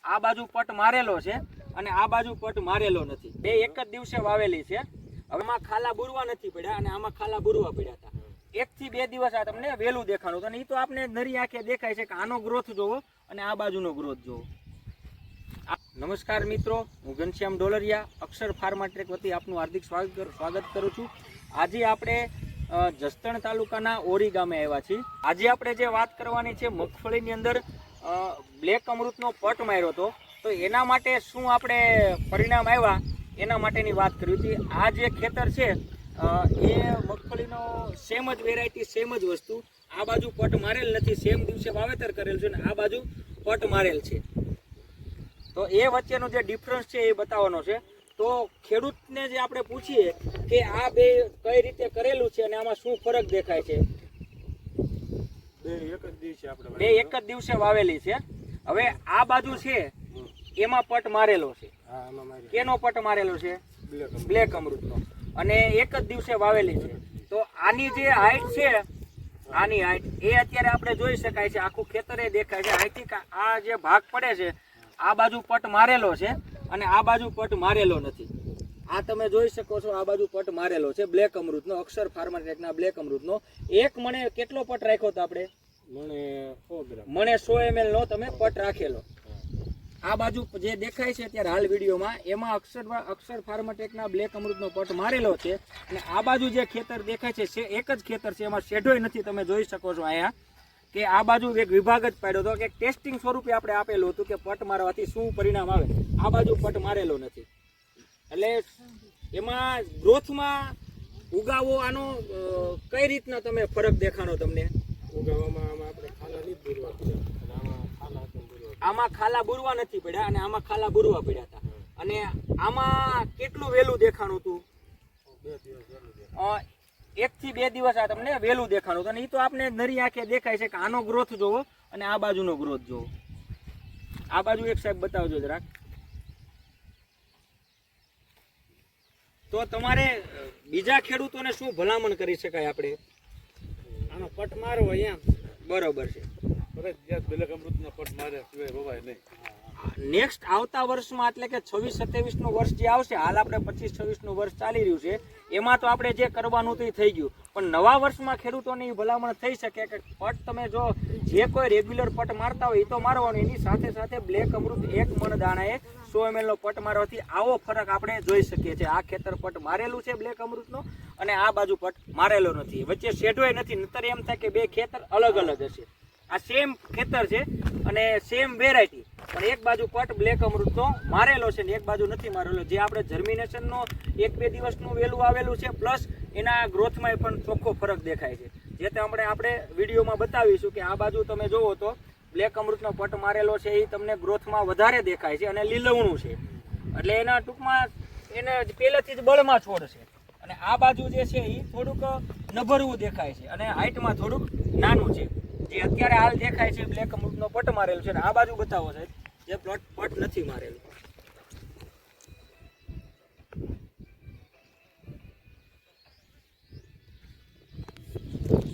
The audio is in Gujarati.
આ બાજુ પટ મારેલો છે અને આ બાજુ પટ મારેલો નથી. બે એક જ દિવસે વાવેલી છે. હવે આમાં ખાલા બુરવા નથી પડ્યા અને આમાં ખાલા બુરવા પડ્યા હતા. 1 થી 2 દિવસ આ તમને વહેલું દેખાણું હતું અને એ તો આપણે નરી આંખે દેખાય છે કે આનો ગ્રોથ જોવો અને આ બાજુનો ગ્રોથ જોવો. નમસ્કાર મિત્રો, હું ઘનશ્યામ ડોલરિયા અક્ષર ફાર્માટ્રેક વતી આપનું હાર્દિક સ્વાગત કરું છું. આજે આપણે જસદણ તાલુકાના ઓરી ગામે આવ્યા છીએ. આજે આપણે જે વાત કરવાની છે, મગફળીની અંદર બ્લેક અમૃતનો પટ માર્યો હતો, તો એના માટે શું આપણે પરિણામ આવ્યા એના માટેની વાત કરવી હતી. આ જે ખેતર છે એ મગફળીનો સેમ જ વેરાયટી, સેમ જ વસ્તુ. આ બાજુ પટ મારેલ નથી, સેમ દિવસે વાવેતર કરેલ છે અને આ બાજુ પટ મારેલ છે. તો એ વચ્ચેનો જે ડિફરન્સ છે એ બતાવવાનો છે. તો ખેડૂતને જે આપણે પૂછીએ કે આ બે કઈ રીતે કરેલું છે અને આમાં શું ફરક દેખાય છે. બે એક જ દિવસે વાવેલી છે. હવે આ બાજુ છે એમાં પટ મારેલો છે. કેનો પટ મારેલો છે? બ્લેક અમૃતનો. અને એક જ દિવસે વાવેલી છે. તો આની જે હાઈટ છે, આની હાઈટ એ અત્યારે આપણે જોઈ શકાય છે. આખું ખેતર એ દેખાય છે. અહીંથી આ જે ભાગ પડે છે, આ બાજુ પટ મારેલો છે અને આ બાજુ પટ મારેલો નથી. આ તમે જોઈ શકો છો, આ બાજુ પટ મારેલો છે બ્લેક અમૃતનો, અક્ષર ફાર્માટેકના બ્લેક અમૃતનો. એક મણે કેટલો પટ રાખ્યો હતો આપણે? મણે 100 ml નો તમે પટ રાખેલો. આ બાજુ જે દેખાય છે અત્યારે હાલ વિડીયોમાં, એમાં અક્ષર ફાર્માટેકના બ્લેક અમૃતનો પટ મારેલો છે. અને આ બાજુ જે ખેતર દેખાય છે એક જ ખેતર છે, એમાં શેઢોય નથી. તમે જોઈ શકો છો અહીંયા કે આ બાજુ એક વિભાગ જ પાડ્યો હતો કે ટેસ્ટિંગ સ્વરૂપે આપણે આપેલું હતું કે પટ મારવાથી શું પરિણામ આવે. આ બાજુ પટ મારેલો નથી. એટલે એમાં ગ્રોથમાં ઉગાવો આનો કઈ રીતના તમે ફરક દેખાણો તમને? આમાં ખાલા બુરવા નથી પડ્યા અને આમાં ખાલા બુરવા પડ્યા હતા. અને આમાં કેટલું વહેલું દેખાણું હતું? 1 થી 2 દિવસ આ તમને વહેલું દેખાણું હતું. અને એ તો આપણે નરી આંખે દેખાય છે કે આનો ગ્રોથ જોવો અને આ બાજુનો ગ્રોથ જોવો. આ બાજુ એક સાહેબ બતાવજો જરાક. તો તમારે બીજા ખેડૂતોને શું ભલામણ કરી શકાય આપણે? આનો પટ મારવો એમ બરોબર છે. નેક્સ્ટ આવતા વર્ષમાં એટલે કે 26-27 નું વર્ષ જે આવશે, હાલ આપણે 25-26 નું વર્ષ ચાલી રહ્યું છે, એમાં તો આપણે જે કરવાનું હતું એ થઈ ગયું. પણ નવા વર્ષમાં ખેડૂતોની ભલામણ થઈ શકે કે પટ તમે જો જે કોઈ રેગ્યુલર પટ મારતા હોય એ તો મારવાનું, એની સાથે સાથે બ્લેક અમૃત 1 મણ દાણાએ 100 ml નો પટ મારવાથી આવો ફરક આપણે જોઈ શકીએ છીએ. આ ખેતર પટ મારેલું છે બ્લેક અમૃતનો અને આ બાજુ પટ મારેલો નથી. વચ્ચે શેઢોય નથી. નતર એમ થાય કે બે ખેતર અલગ અલગ હશે. આ સેમ ખેતર છે અને સેમ વેરાયટી, પણ એક બાજુ પટ બ્લેક અમૃતનો મારેલો છે ને એક બાજુ નથી મારેલો. જે આપણે જર્મિનેશનનો 1-2 દિવસનું વહેલું આવેલું છે, પ્લસ એના ગ્રોથમાં પણ ચોખ્ખો ફરક દેખાય છે. જે તે આપણે વિડીયોમાં બતાવીશું કે આ બાજુ તમે જોવો તો બ્લેક અમૃતનો પટ મારેલો છે એ તમને ગ્રોથમાં વધારે દેખાય છે અને લીલવણું છે. એટલે એના ટૂંકમાં એને પહેલેથી જ બળમાં છોડ છે. અને આ બાજુ જે છે એ થોડુંક નભરવું દેખાય છે અને હાઈટમાં થોડુંક નાનું છે. જે અત્યારે હાલ દેખાય છે બ્લેક અમૃતનો પટ મારેલો છે. અને આ બાજુ બતાવો સાહેબ, જે પટ નથી મારેલો.